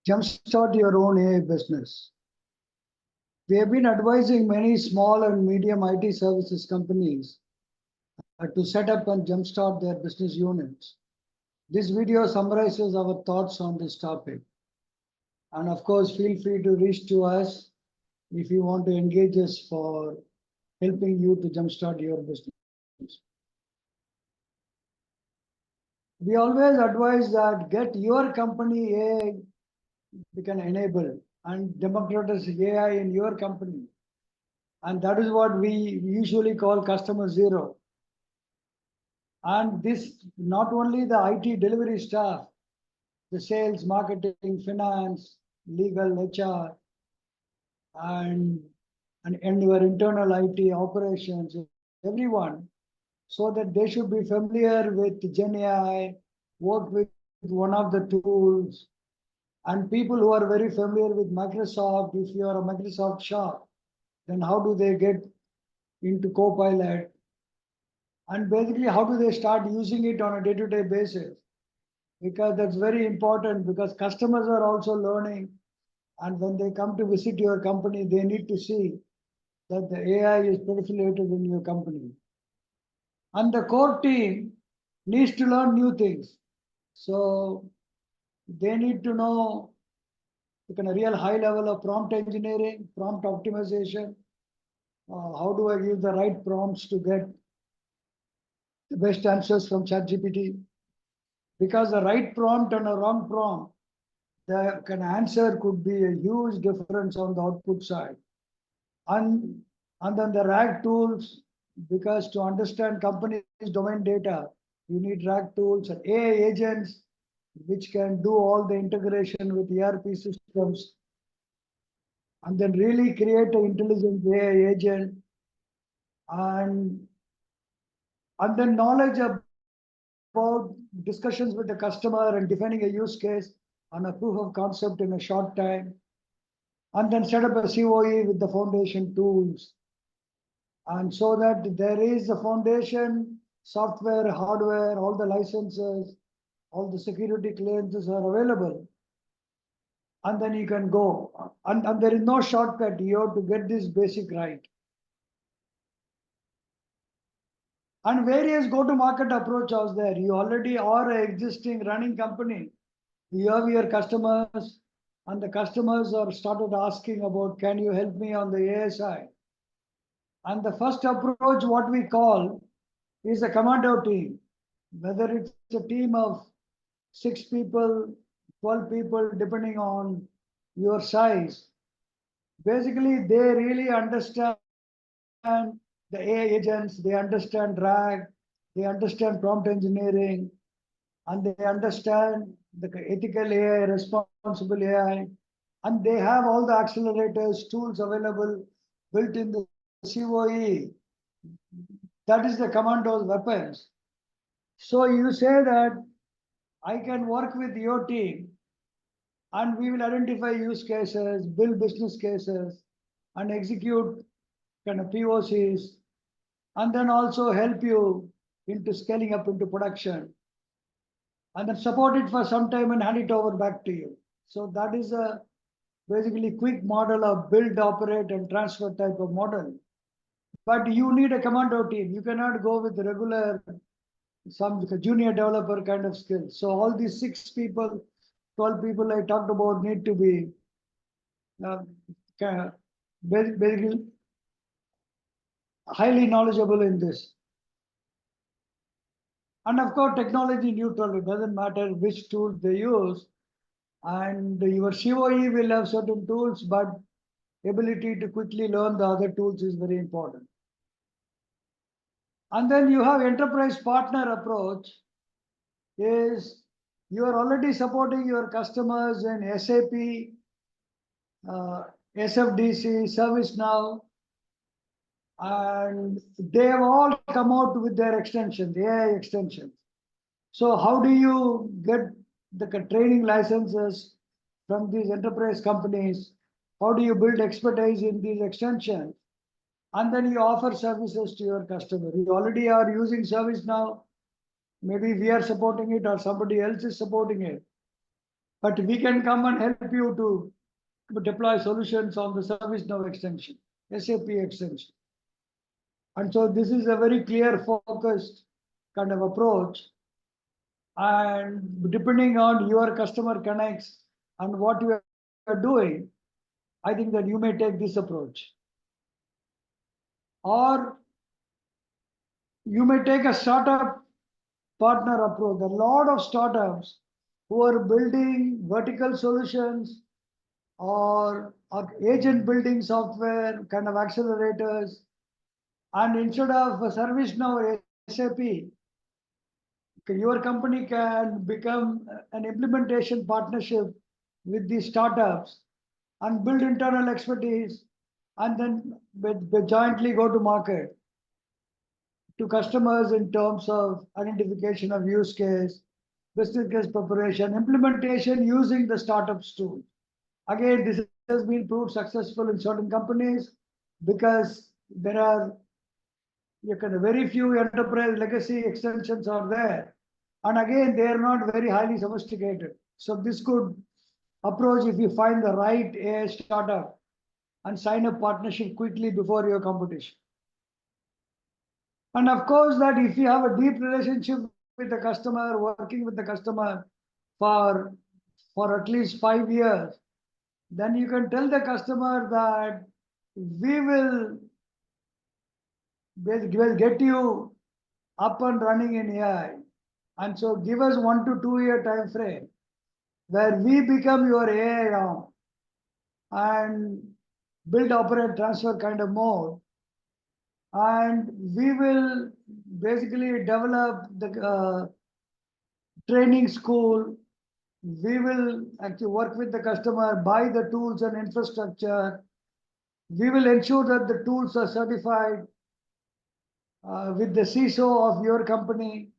Jumpstart your own AI business. We have been advising many small and medium IT services companies to set up and jumpstart their business units. This video summarizes our thoughts on this topic. And of course, feel free to reach to us if you want to engage us for helping you to jumpstart your business. We always advise that get your company AI we can enable and democratize AI in your company. And that is what we usually call customer zero. And this, not only the IT delivery staff, the sales, marketing, finance, legal, HR, and your internal IT operations, everyone, so that they should be familiar with Gen AI, work with one of the tools, and people who are very familiar with Microsoft, if you are a Microsoft shop, then how do they get into Copilot? And basically, how do they start using it on a day-to-day basis? Because that's very important, because customers are also learning. And when they come to visit your company, they need to see that the AI is proliferated in your company. And the core team needs to learn new things. So they need to know a real high level of prompt engineering, prompt optimization. How do I use the right prompts to get the best answers from ChatGPT? Because the right prompt and a wrong prompt, the answer could be a huge difference on the output side. And then the RAG tools, because to understand companies' domain data, you need RAG tools and AI agents, which can do all the integration with ERP systems, and then really create an intelligent AI agent, and then knowledge about discussions with the customer and defining a use case on a proof of concept in a short time, and then set up a COE with the foundation tools. And so that there is a foundation, software, hardware, all the licenses, all the security clearances are available. And then you can go. And there is no shortcut. You have to get this basic right. And various go-to-market approach are there. You already are an existing running company. You have your customers, and the customers are started asking about, can you help me on the AI side? And the first approach, what we call, is a commando team. Whether it's a team of 6 people, 12 people, depending on your size. Basically, they really understand the AI agents, they understand RAG, they understand prompt engineering, and they understand the ethical AI, responsible AI, and they have all the accelerators, tools available built in the COE. That is the commando's weapons. So you say that I can work with your team and we will identify use cases, build business cases, and execute kind of POCs, and then also help you into scaling up into production, and then support it for some time and hand it over back to you. So that is a basically quick model of build, operate, and transfer type of model. But you need a commando team. You cannot go with regular, some junior developer kind of skills. So all these 6 people, 12 people I talked about need to be basically highly knowledgeable in this. And of course, technology neutral. It doesn't matter which tools they use. And your COE will have certain tools, but ability to quickly learn the other tools is very important. And then you have enterprise partner approach, is you are already supporting your customers in SAP, SFDC, ServiceNow, and they have all come out with their extensions, AI extensions. So how do you get the training licenses from these enterprise companies? How do you build expertise in these extensions? And then you offer services to your customer. You already are using ServiceNow. Maybe we are supporting it or somebody else is supporting it. but we can come and help you to deploy solutions on the ServiceNow extension, SAP extension. And so this is a very clear focused kind of approach. And depending on your customer connects and what you are doing, I think that you may take this approach. Or you may take a startup partner approach. There are a lot of startups who are building vertical solutions or agent building software, kind of accelerators. And instead of a ServiceNow or SAP, your company can become an implementation partnership with these startups and build internal expertise, and then jointly go to market to customers in terms of identification of use case, business case preparation, implementation using the startups tool. Again, this has been proved successful in certain companies because there are very few enterprise legacy extensions are there. And again, they are not very highly sophisticated. So this could approach if you find the right AI startup and sign a partnership quickly before your competition. And of course, that if you have a deep relationship with the customer, working with the customer for at least 5 years, then you can tell the customer that we will get you up and running in AI. And so give us 1 to 2 year time frame where we become your AI arm and build, operate, transfer kind of mode. And we will basically develop the training school. We will actually work with the customer, buy the tools and infrastructure. We will ensure that the tools are certified with the CISO of your company,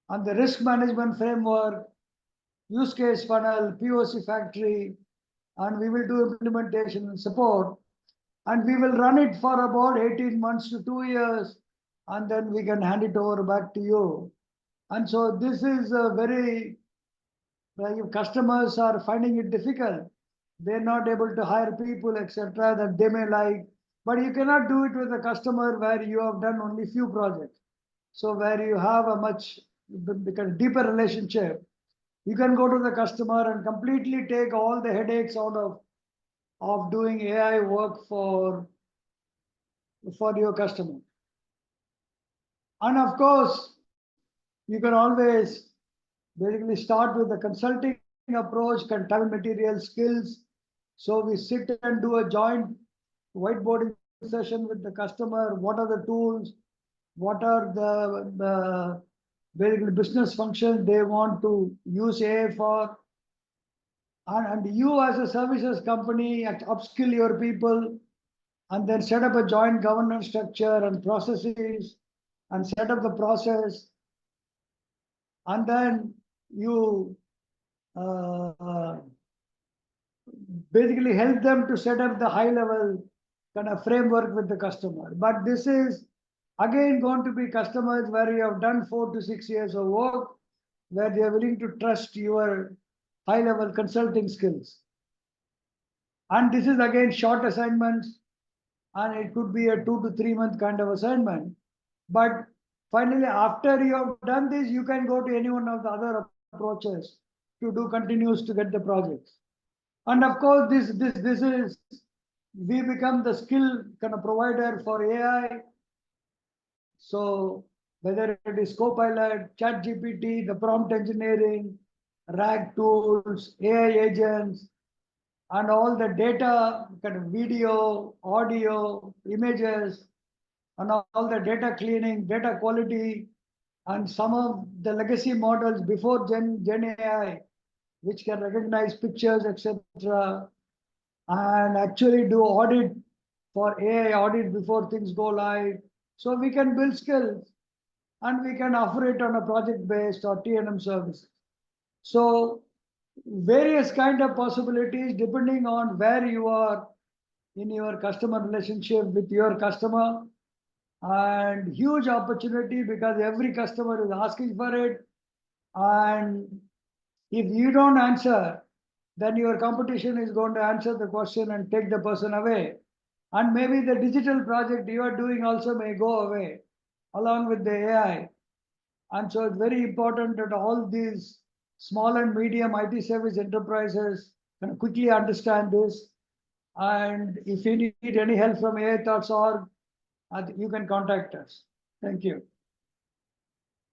and the risk management framework, use case funnel, POC factory, and we will do implementation and support. And we will run it for about 18 months to 2 years, and then we can hand it over back to you. And so this is a very, if customers are finding it difficult, they're not able to hire people, etc., that they may like, but you cannot do it with a customer where you have done only few projects. So where you have a much deeper relationship, you can go to the customer and completely take all the headaches out of doing AI work for your customer. And of course, you can always basically start with the consulting approach, time and material skills. So we sit and do a joint whiteboarding session with the customer. What are the tools? What are the basically business functions they want to use AI for? And you as a services company upskill your people and then set up a joint governance structure and processes and set up the process. And then you basically help them to set up the high level kind of framework with the customer. But this is again going to be customers where you have done 4 to 6 years of work, where they are willing to trust your high level consulting skills. And this is again short assignments, and it could be a 2 to 3 month kind of assignment. But finally, after you have done this, you can go to any one of the other approaches to do continuous to get the projects. And of course, this is, we become the skill kind of provider for AI. So whether it is Copilot, ChatGPT, the prompt engineering, RAG tools, AI agents, and all the data, kind of video, audio, images, and all the data cleaning, data quality, and some of the legacy models before Gen AI, which can recognize pictures, etc., and actually do audit for AI audit before things go live. So we can build skills and we can offer it on a project-based or T&M service. So various kind of possibilities depending on where you are in your customer relationship with your customer, and huge opportunity because every customer is asking for it. And If you don't answer, then your competition is going to answer the question and take the person away. And maybe the digital project you are doing also may go away along with the AI. And so it's very important that all these small and medium IT service enterprises can quickly understand this. And if you need any help from AI Thoughts.org, you can contact us. Thank you.